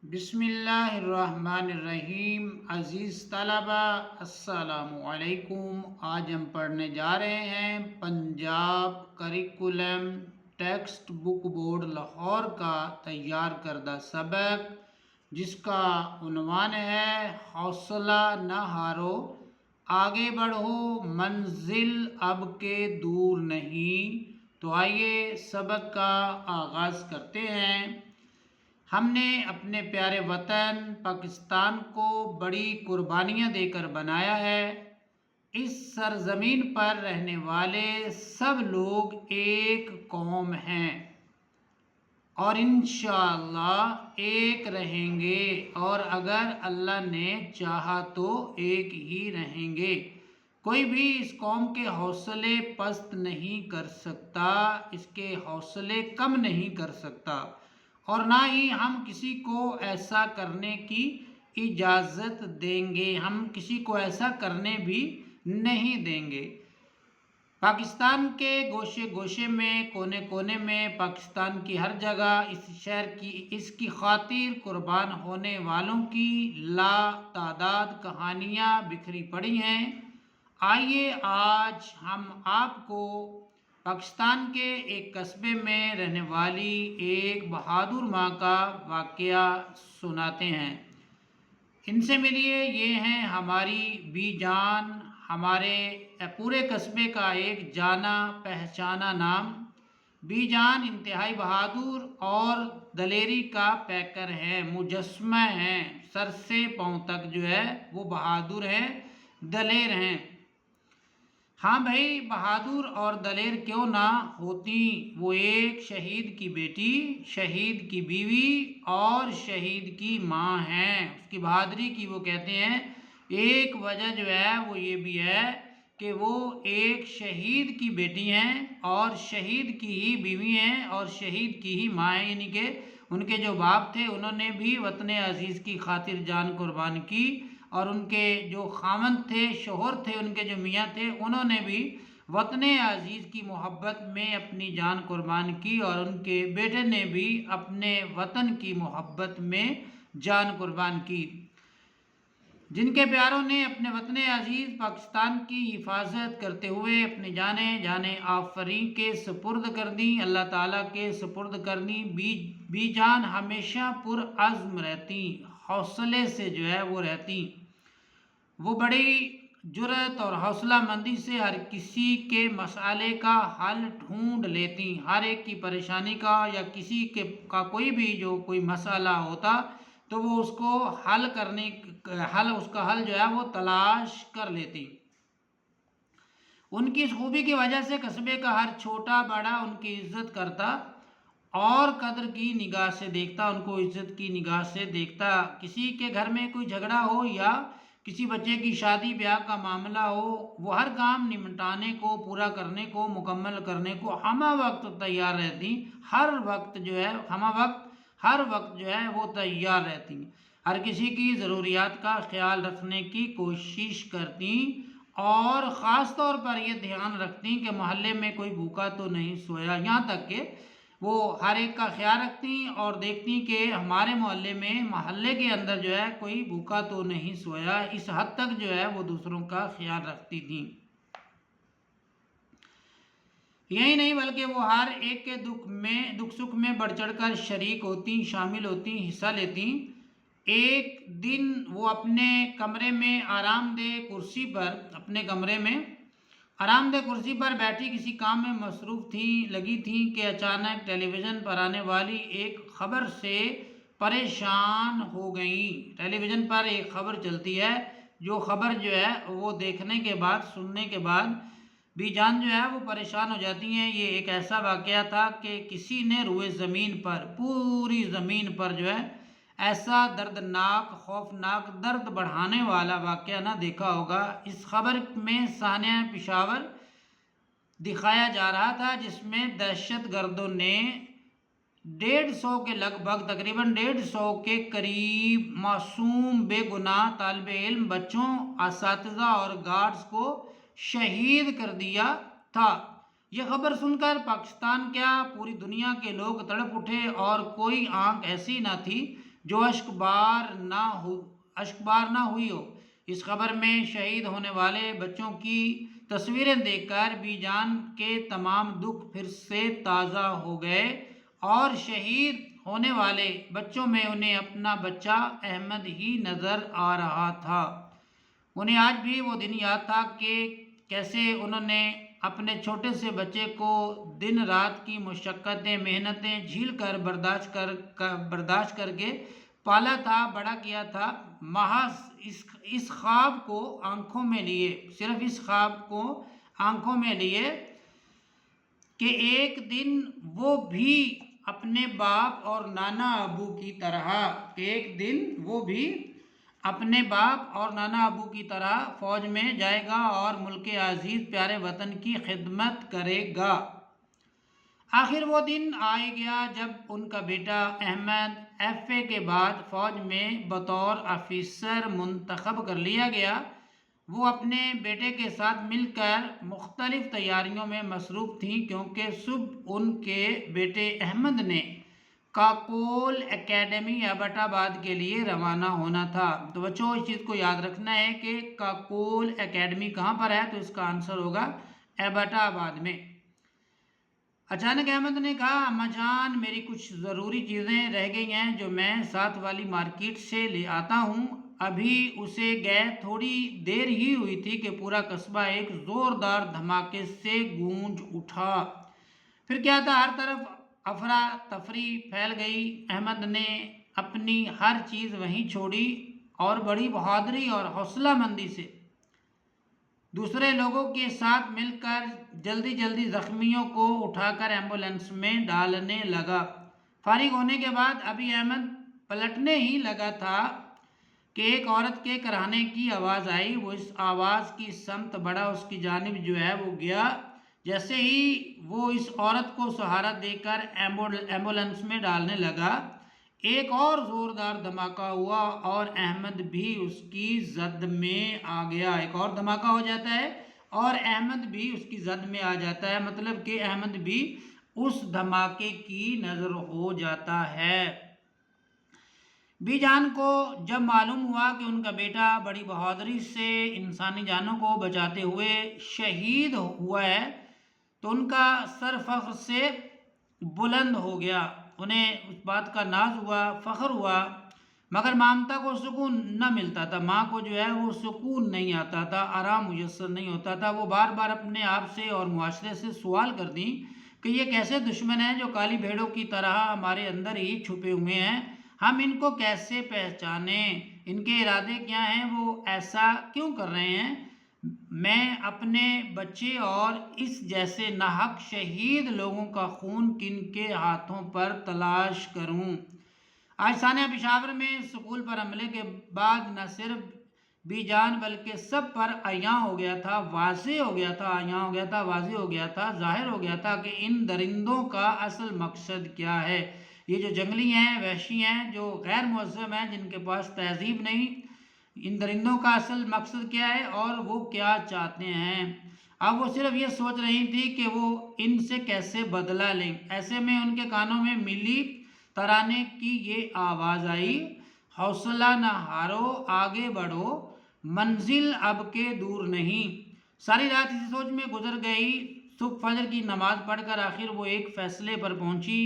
بسم اللہ الرحمن الرحیم۔ عزیز طلبہ السلام علیکم۔ آج ہم پڑھنے جا رہے ہیں Punjab curriculum text book board Lahore کا تیار کردہ سبق، جس کا عنوان ہے حوصلہ نہ ہارو، آگے بڑھو، منزل اب کے دور نہیں۔ تو آئیے سبق کا آغاز کرتے ہیں۔ ہم نے اپنے پیارے وطن پاکستان کو بڑی قربانیاں دے کر بنایا ہے۔ اس سرزمین پر رہنے والے سب لوگ ایک قوم ہیں اور انشاءاللہ ایک رہیں گے، اور اگر اللہ نے چاہا تو ایک ہی رہیں گے۔ کوئی بھی اس قوم کے حوصلے پست نہیں کر سکتا، اس کے حوصلے کم نہیں کر سکتا، اور نہ ہی ہم کسی کو ایسا کرنے کی اجازت دیں گے، ہم کسی کو ایسا کرنے بھی نہیں دیں گے۔ پاکستان کے گوشے گوشے میں، کونے کونے میں، پاکستان کی ہر جگہ اس کی خاطر قربان ہونے والوں کی لا تعداد کہانیاں بکھری پڑی ہیں۔ آئیے آج ہم آپ کو پاکستان کے ایک قصبے میں رہنے والی ایک بہادر ماں کا واقعہ سناتے ہیں۔ ان سے ملیے، یہ ہیں ہماری بی جان، ہمارے پورے قصبے کا ایک جانا پہچانا نام۔ بی جان انتہائی بہادر اور دلیری کا پیکر ہیں، مجسمہ ہیں، سر سے پاؤں تک جو ہے وہ بہادر ہیں، دلیر ہیں۔ ہاں بھائی، بہادر اور دلیر کیوں نہ ہوتی، وہ ایک شہید کی بیٹی، شہید کی بیوی اور شہید کی ماں ہیں۔ اس کی بہادری کی وہ کہتے ہیں ایک وجہ جو ہے وہ یہ بھی ہے کہ وہ ایک شہید کی بیٹی ہیں اور شہید کی ہی بیوی ہیں اور شہید کی ہی ماں ہیں، یعنی کہ ان کے جو باپ تھے انہوں نے بھی وطن عزیز کی خاطر جان قربان کی، اور ان کے جو خاوند تھے، شوہر تھے، ان کے جو میاں تھے، انہوں نے بھی وطن عزیز کی محبت میں اپنی جان قربان کی، اور ان کے بیٹے نے بھی اپنے وطن کی محبت میں جان قربان کی۔ جن کے پیاروں نے اپنے وطن عزیز پاکستان کی حفاظت کرتے ہوئے اپنی جانیں آفرین کے سپرد کر دیں، اللہ تعالیٰ کے سپرد کر دیں، بی جان ہمیشہ پر عزم رہتی، حوصلے سے جو ہے وہ رہتی۔ وہ بڑی جرأت اور حوصلہ مندی سے ہر کسی کے مسئلے کا حل ڈھونڈ لیتی، ہر ایک کی پریشانی کا یا کسی کا کوئی بھی جو کوئی مسئلہ ہوتا تو وہ اس کو اس کا حل جو ہے وہ تلاش کر لیتی۔ ان کی اس خوبی کی وجہ سے قصبے کا ہر چھوٹا بڑا ان کی عزت کرتا اور قدر کی نگاہ سے دیکھتا، ان کو عزت کی نگاہ سے دیکھتا۔ کسی کے گھر میں کوئی جھگڑا ہو یا کسی بچے کی شادی بیاہ کا معاملہ ہو، وہ ہر کام نمٹانے کو، پورا کرنے کو، مکمل کرنے کو ہمہ وقت تیار رہتی، ہر وقت جو ہے وہ تیار رہتی، ہر کسی کی ضروریات کا خیال رکھنے کی کوشش کرتی، اور خاص طور پر یہ دھیان رکھتی کہ محلے میں کوئی بھوکا تو نہیں سویا، یہاں تک کہ وہ ہر ایک کا خیال رکھتی اور دیکھتی کہ ہمارے محلے کے اندر جو ہے کوئی بھوکا تو نہیں سویا، اس حد تک جو ہے وہ دوسروں کا خیال رکھتی تھیں۔ یہی نہیں بلکہ وہ ہر ایک کے دکھ سکھ میں بڑھ چڑھ کر شریک ہوتی، شامل ہوتی، حصہ لیتی۔ ایک دن وہ اپنے کمرے میں آرام دہ کرسی پر بیٹھی کسی کام میں مصروف لگی تھی کہ اچانک ٹیلی ویژن پر آنے والی ایک خبر سے پریشان ہو گئیں۔ ٹیلی ویژن پر ایک خبر چلتی ہے، جو خبر جو ہے وہ سننے کے بعد بی جان جو ہے وہ پریشان ہو جاتی ہیں۔ یہ ایک ایسا واقعہ تھا کہ کسی نے روئے زمین پر، پوری زمین پر جو ہے ایسا دردناک، خوفناک، درد بڑھانے والا واقعہ نہ دیکھا ہوگا۔ اس خبر میں صحنہ پشاور دکھایا جا رہا تھا، جس میں دہشت گردوں نے 150 کے لگ بھگ، تقریباً 150 کے قریب معصوم بے گناہ طالب علم، بچوں، اساتذہ اور گارڈز کو شہید کر دیا تھا۔ یہ خبر سن کر پاکستان کیا پوری دنیا کے لوگ تڑپ اٹھے، اور کوئی آنکھ ایسی نہ تھی جو اشکبار نہ ہوئی ہو۔ اس خبر میں شہید ہونے والے بچوں کی تصویریں دیکھ کر بی جان کے تمام دکھ پھر سے تازہ ہو گئے، اور شہید ہونے والے بچوں میں انہیں اپنا بچہ احمد ہی نظر آ رہا تھا۔ انہیں آج بھی وہ دن یاد تھا کہ کیسے انہوں نے اپنے چھوٹے سے بچے کو دن رات کی مشقتیں محنتیں جھیل کر برداشت کر کے پالا تھا، بڑا کیا تھا، محض اس خواب کو آنکھوں میں لیے، صرف اس خواب کو آنکھوں میں لیے کہ ایک دن وہ بھی اپنے باپ اور نانا ابو کی طرح فوج میں جائے گا اور ملک عزیز پیارے وطن کی خدمت کرے گا۔ آخر وہ دن آئے گیا جب ان کا بیٹا احمد FA کے بعد فوج میں بطور آفیسر منتخب کر لیا گیا۔ وہ اپنے بیٹے کے ساتھ مل کر مختلف تیاریوں میں مصروف تھیں، کیونکہ صبح ان کے بیٹے احمد نے کاکول اکیڈمی ایبٹ آباد کے لیے روانہ ہونا تھا۔ تو بچوں اس چیز کو یاد رکھنا ہے کہ کاکول اکیڈمی کہاں پر ہے، تو اس کا آنسر ہوگا ایبٹ آباد میں۔ اچانک احمد نے کہا، اماں جان میری کچھ ضروری چیزیں رہ گئی ہیں جو میں ساتھ والی مارکیٹ سے لے آتا ہوں۔ ابھی اسے گئے تھوڑی دیر ہی ہوئی تھی کہ پورا قصبہ ایک زوردار دھماکے سے گونج اٹھا۔ پھر کیا تھا، ہر طرف افراتفری پھیل گئی۔ احمد نے اپنی ہر چیز وہیں چھوڑی اور بڑی بہادری اور حوصلہ مندی سے دوسرے لوگوں کے ساتھ مل کر جلدی زخمیوں کو اٹھا کر ایمبولینس میں ڈالنے لگا۔ فارغ ہونے کے بعد ابھی احمد پلٹنے ہی لگا تھا کہ ایک عورت کے کراہنے کی آواز آئی۔ وہ اس آواز کی سمت بڑھا، اس کی جانب وہ گیا۔ جیسے ہی وہ اس عورت کو سہارا دے کر ایمبولینس میں ڈالنے لگا، ایک اور زوردار دھماکہ ہوا اور احمد بھی اس کی زد میں آ گیا۔ ایک اور دھماکہ ہو جاتا ہے اور احمد بھی اس کی زد میں آ جاتا ہے، مطلب کہ احمد بھی اس دھماکے کی نظر ہو جاتا ہے۔ بی جان کو جب معلوم ہوا کہ ان کا بیٹا بڑی بہادری سے انسانی جانوں کو بچاتے ہوئے شہید ہوا ہے، تو ان کا سر فخر سے بلند ہو گیا۔ انہیں اس بات کا ناز ہوا، فخر ہوا، مگر ممتا کو سکون نہ ملتا تھا۔ ماں کو وہ سکون نہیں آتا تھا، آرام میسر نہیں ہوتا تھا۔ وہ بار بار اپنے آپ سے اور معاشرے سے سوال کرتی کہ یہ کیسے دشمن ہیں جو کالی بھیڑوں کی طرح ہمارے اندر ہی چھپے ہوئے ہیں، ہم ان کو کیسے پہچانیں، ان کے ارادے کیا ہیں، وہ ایسا کیوں کر رہے ہیں۔ میں اپنے بچے اور اس جیسے ناحق شہید لوگوں کا خون کن کے ہاتھوں پر تلاش کروں۔ آج ثانیہ پشاور میں سکول پر حملے کے بعد نہ صرف بی جان بلکہ سب پر عیاں ہو گیا تھا، واضح ہو گیا تھا، ظاہر ہو گیا تھا کہ ان درندوں کا اصل مقصد کیا ہے۔ یہ جو جنگلی ہیں، وحشی ہیں، جو غیر مہذب ہیں، جن کے پاس تہذیب نہیں، ان درندوں کا اصل مقصد کیا ہے اور وہ کیا چاہتے ہیں۔ اب وہ صرف یہ سوچ رہی تھی کہ وہ ان سے کیسے بدلہ لیں۔ ایسے میں ان کے کانوں میں ملی ترانے کی یہ آواز آئی، حوصلہ نہ ہارو، آگے بڑھو، منزل اب کے دور نہیں۔ ساری رات اسی سوچ میں گزر گئی۔ صبح فجر کی نماز پڑھ کر آخر وہ ایک فیصلے پر پہنچی۔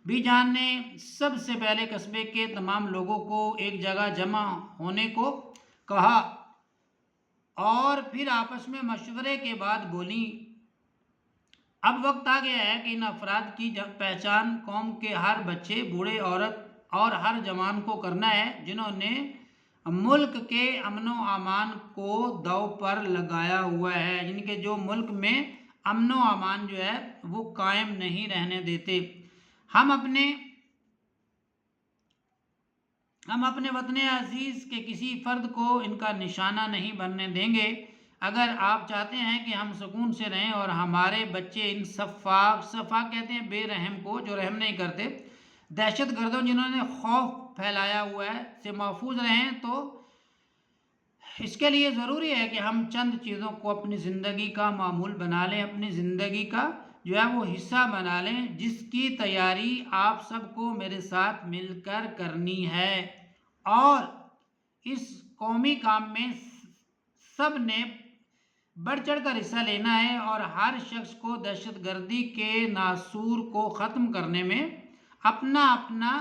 بی جان نے سب سے پہلے قصبے کے تمام لوگوں کو ایک جگہ جمع ہونے کو کہا اور پھر آپس میں مشورے کے بعد بولی، اب وقت آ گیا ہے کہ ان افراد کی پہچان قوم کے ہر بچے، بوڑھے، عورت اور ہر جوان کو کرنا ہے، جنہوں نے ملک کے امن و امان کو داؤ پر لگایا ہوا ہے، جن کے جو ملک میں امن و امان وہ قائم نہیں رہنے دیتے۔ ہم اپنے وطن عزیز کے کسی فرد کو ان کا نشانہ نہیں بننے دیں گے۔ اگر آپ چاہتے ہیں کہ ہم سکون سے رہیں اور ہمارے بچے ان صفاق کہتے ہیں بے رحم کو، جو رحم نہیں کرتے، دہشت گردوں جنہوں نے خوف پھیلایا ہوا ہے، سے محفوظ رہیں، تو اس کے لیے ضروری ہے کہ ہم چند چیزوں کو اپنی زندگی کا معمول بنا لیں، اپنی زندگی کا جو ہے وہ حصہ بنا لیں، جس کی تیاری آپ سب کو میرے ساتھ مل کر کرنی ہے، اور اس قومی کام میں سب نے بڑھ چڑھ کر حصہ لینا ہے، اور ہر شخص کو دہشت گردی کے ناسور کو ختم کرنے میں اپنا اپنا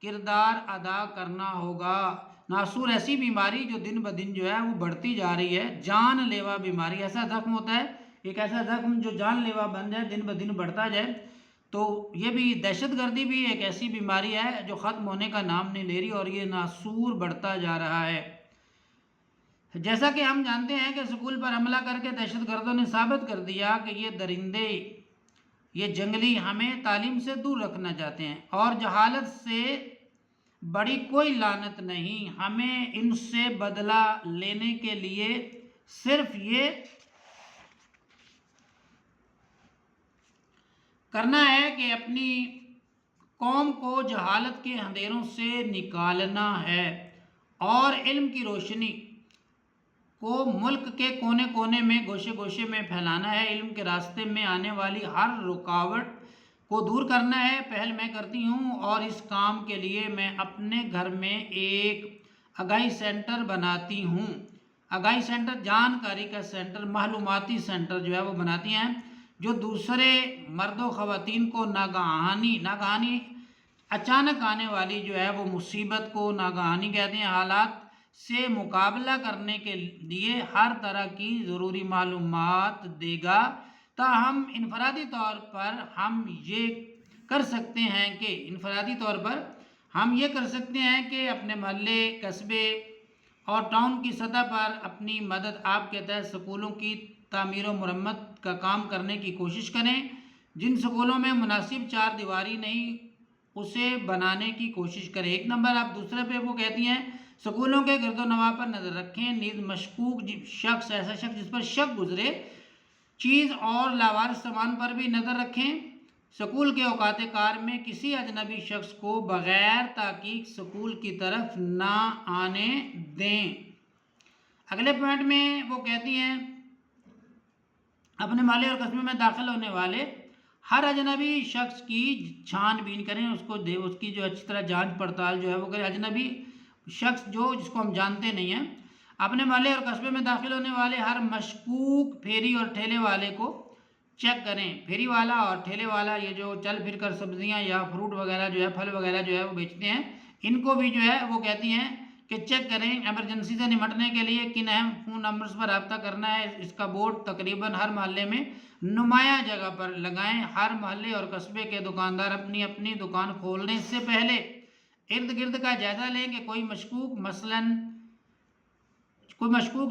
کردار ادا کرنا ہوگا۔ ناسور ایسی بیماری جو دن بدن جو ہے وہ بڑھتی جا رہی ہے، جان لیوا بیماری، ایسا زخم ہوتا ہے، ایک ایسا زخم جو جان لیوا بن جائے، دن بدن بڑھتا جائے، تو یہ بھی دہشت گردی بھی ایک ایسی بیماری ہے جو ختم ہونے کا نام نہیں لے رہی، اور یہ ناسور بڑھتا جا رہا ہے۔ جیسا کہ ہم جانتے ہیں کہ سکول پر حملہ کر کے دہشت گردوں نے ثابت کر دیا کہ یہ درندے، یہ جنگلی ہمیں تعلیم سے دور رکھنا چاہتے ہیں، اور جہالت سے بڑی کوئی لعنت نہیں، ہمیں ان سے بدلہ لینے کے لیے صرف یہ کرنا ہے کہ اپنی قوم کو جہالت کے اندھیروں سے نکالنا ہے، اور علم کی روشنی کو ملک کے کونے کونے میں، گوشے گوشے میں پھیلانا ہے، علم کے راستے میں آنے والی ہر رکاوٹ کو دور کرنا ہے۔ پہل میں کرتی ہوں، اور اس کام کے لیے میں اپنے گھر میں ایک آگاہی سینٹر بناتی ہوں۔ آگاہی سینٹر جانکاری کا سینٹر، معلوماتی سینٹر جو ہے وہ بناتی ہیں، جو دوسرے مرد و خواتین کو ناگہانی اچانک آنے والی جو ہے وہ مصیبت کو ناگہانی کہتے ہیں، حالات سے مقابلہ کرنے کے لیے ہر طرح کی ضروری معلومات دے گا، تاہم انفرادی طور پر ہم یہ کر سکتے ہیں کہ اپنے محلے، قصبے اور ٹاؤن کی سطح پر اپنی مدد آپ کے تحت سکولوں کی تعمیر و مرمت کا کام کرنے کی کوشش کریں۔ جن سکولوں میں مناسب چار دیواری نہیں، اسے بنانے کی کوشش کریں۔ ایک نمبر آپ دوسرے پہ وہ کہتی ہیں، سکولوں کے گرد و نواح پر نظر رکھیں، نیز مشکوک شخص، ایسا شخص جس پر شک گزرے، چیز اور لاوارث سامان پر بھی نظر رکھیں۔ سکول کے اوقات کار میں کسی اجنبی شخص کو بغیر تحقیق سکول کی طرف نہ آنے دیں۔ اگلے پوائنٹ میں وہ کہتی ہیں، اپنے محلے اور قصبے میں داخل ہونے والے ہر اجنبی شخص کی چھان بین کریں، اس کی جو اچھی طرح جانچ پڑتال جو ہے وہ کریں۔ اجنبی شخص جس کو ہم جانتے نہیں ہیں، اپنے محلے اور قصبے میں داخل ہونے والے ہر مشکوک پھیری اور ٹھیلے والے کو چیک کریں۔ پھیری والا اور ٹھیلے والا، یہ جو چل پھر کر سبزیاں یا فروٹ وغیرہ جو ہے، پھل وغیرہ جو ہے وہ بیچتے ہیں، ان کو بھی جو ہے وہ کہتی ہیں کہ چیک کریں۔ ایمرجنسی سے نمٹنے کے لیے کن اہم فون نمبرز پر رابطہ کرنا ہے، اس کا بورڈ تقریباً ہر محلے میں نمایاں جگہ پر لگائیں۔ ہر محلے اور قصبے کے دکاندار اپنی اپنی دکان کھولنے سے پہلے ارد گرد کا جائزہ لیں کہ کوئی مشکوک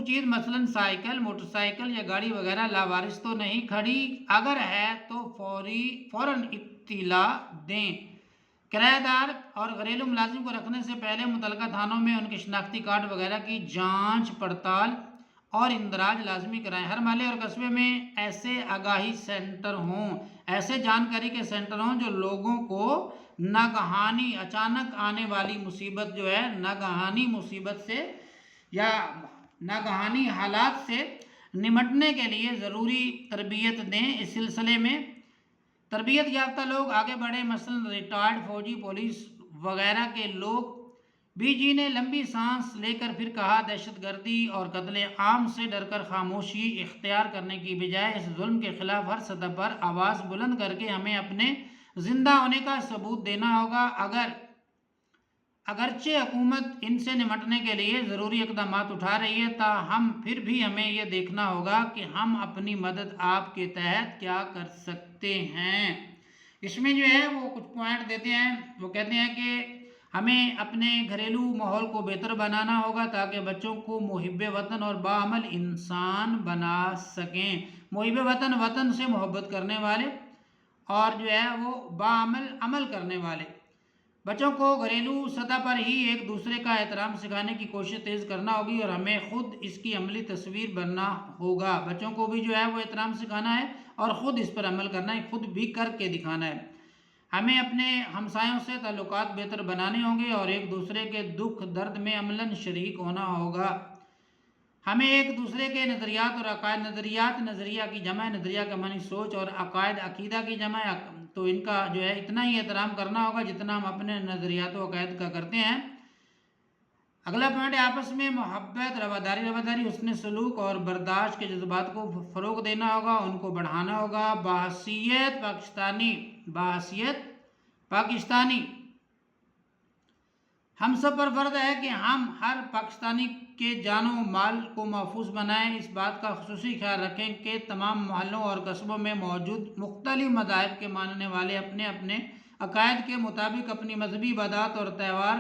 چیز مثلاً سائیکل، موٹر سائیکل یا گاڑی وغیرہ لاوارث تو نہیں کھڑی، اگر ہے تو فوراً اطلاع دیں۔ کرایہ دار اور گھریلو ملازم کو رکھنے سے پہلے متعلقہ تھانوں میں ان کے شناختی کارڈ وغیرہ کی جانچ پڑتال اور اندراج لازمی کرائیں۔ ہر محلے اور قصبے میں ایسے آگاہی سینٹر ہوں، ایسے جانکاری کے سینٹر ہوں جو لوگوں کو ناگہانی اچانک آنے والی مصیبت جو ہے، ناگہانی مصیبت سے یا ناگہانی حالات سے نمٹنے کے لیے ضروری تربیت دیں۔ اس سلسلے میں تربیت یافتہ لوگ آگے بڑھیں، مثلاً ریٹائرڈ فوجی، پولیس وغیرہ کے لوگ بھی، جی نے لمبی سانس لے کر پھر کہا، دہشت گردی اور قتل عام سے ڈر کر خاموشی اختیار کرنے کی بجائے اس ظلم کے خلاف ہر سطح پر آواز بلند کر کے ہمیں اپنے زندہ ہونے کا ثبوت دینا ہوگا۔ اگرچہ حکومت ان سے نمٹنے کے لیے ضروری اقدامات اٹھا رہی ہے، تاہم پھر بھی ہمیں یہ دیکھنا ہوگا کہ ہم اپنی مدد آپ کے تحت کیا کر سکتے ہیں۔ اس میں جو ہے وہ کچھ پوائنٹ دیتے ہیں، وہ کہتے ہیں کہ ہمیں اپنے گھریلو ماحول کو بہتر بنانا ہوگا تاکہ بچوں کو محب وطن اور باعمل انسان بنا سکیں۔ محب وطن، وطن سے محبت کرنے والے، اور جو ہے وہ باعمل، عمل کرنے والے۔ بچوں کو گھریلو سطح پر ہی ایک دوسرے کا احترام سکھانے کی کوشش تیز کرنا ہوگی، اور ہمیں خود اس کی عملی تصویر بننا ہوگا۔ بچوں کو بھی جو ہے وہ احترام سکھانا ہے اور خود اس پر عمل کرنا ہے، خود بھی کر کے دکھانا ہے۔ ہمیں اپنے ہمسایوں سے تعلقات بہتر بنانے ہوں گے اور ایک دوسرے کے دکھ درد میں عملاً شریک ہونا ہوگا۔ ہمیں ایک دوسرے کے نظریات اور عقائد، نظریہ کی جمع، نظریہ کا معنی سوچ، اور عقائد عقیدہ کی جمع، تو ان کا جو ہے اتنا ہی احترام کرنا ہوگا جتنا ہم اپنے نظریات و عقائد کا کرتے ہیں۔ اگلا پوائنٹ ہے آپس میں محبت، رواداری، حسن سلوک اور برداشت کے جذبات کو فروغ دینا ہوگا، ان کو بڑھانا ہوگا۔ بحیثیت پاکستانی ہم سب پر فرض ہے کہ ہم ہر پاکستانی کے جان و مال کو محفوظ بنائیں۔ اس بات کا خصوصی خیال رکھیں کہ تمام محلوں اور قصبوں میں موجود مختلف مذاہب کے ماننے والے اپنے اپنے عقائد کے مطابق اپنی مذہبی عبادات اور تہوار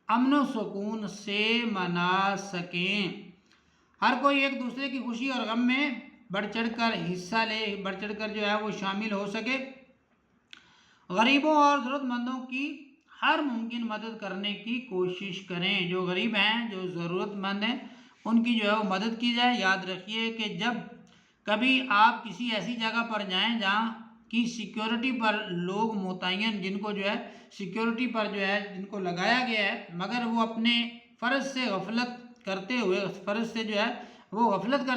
امن و سکون سے منا سکیں۔ ہر کوئی ایک دوسرے کی خوشی اور غم میں بڑھ چڑھ کر حصہ لے، بڑھ چڑھ کر جو ہے وہ شامل ہو سکے۔ غریبوں اور ضرورت مندوں کی ہر ممکن مدد کرنے کی کوشش کریں۔ جو غریب ہیں، جو ضرورت مند ہیں، ان کی جو ہے وہ مدد کی جائے۔ یاد رکھیے کہ جب کبھی آپ کسی ایسی جگہ پر جائیں جہاں کی سیکیورٹی پر لوگ متعین، جن کو جو ہے سیکیورٹی پر جو ہے جن کو لگایا گیا ہے، مگر وہ اپنے فرض سے غفلت کرتے ہوئے وہ غفلت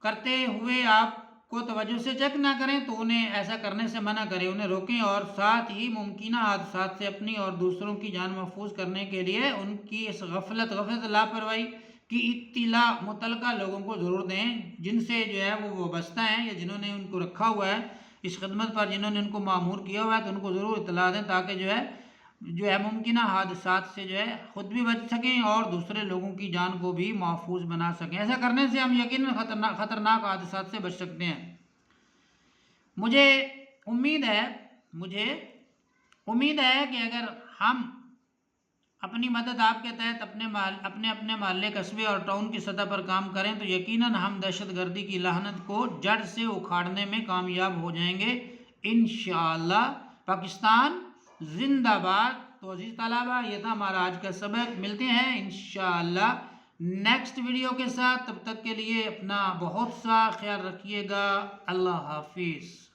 کرتے ہوئے آپ کو توجہ سے چیک نہ کریں تو انہیں ایسا کرنے سے منع کریں، انہیں روکیں، اور ساتھ ہی ممکنہ حادثات سے اپنی اور دوسروں کی جان محفوظ کرنے کے لیے ان کی اس غفلت لاپرواہی کی اطلاع متعلقہ لوگوں کو ضرور دیں، جن سے جو ہے وہ وابستہ ہیں یا جنہوں نے ان کو رکھا ہوا ہے اس خدمت پر، جنہوں نے ان کو مامور کیا ہوا ہے، تو ان کو ضرور اطلاع دیں تاکہ جو ہے ممکنہ حادثات سے جو ہے خود بھی بچ سکیں اور دوسرے لوگوں کی جان کو بھی محفوظ بنا سکیں۔ ایسا کرنے سے ہم یقیناً خطرناک حادثات سے بچ سکتے ہیں۔ مجھے امید ہے کہ اگر ہم اپنی مدد آپ کے تحت اپنے محلے، قصبے اور ٹاؤن کی سطح پر کام کریں تو یقیناً ہم دہشت گردی کی لعنت کو جڑ سے اکھاڑنے میں کامیاب ہو جائیں گے انشاءاللہ۔ پاکستان زندہ باد۔ تو عزیز طلبہ، یہ تھا ہمارا آج کا سبق۔ ملتے ہیں انشاءاللہ نیکسٹ ویڈیو کے ساتھ، تب تک کے لیے اپنا بہت سا خیال رکھیے گا۔ اللہ حافظ۔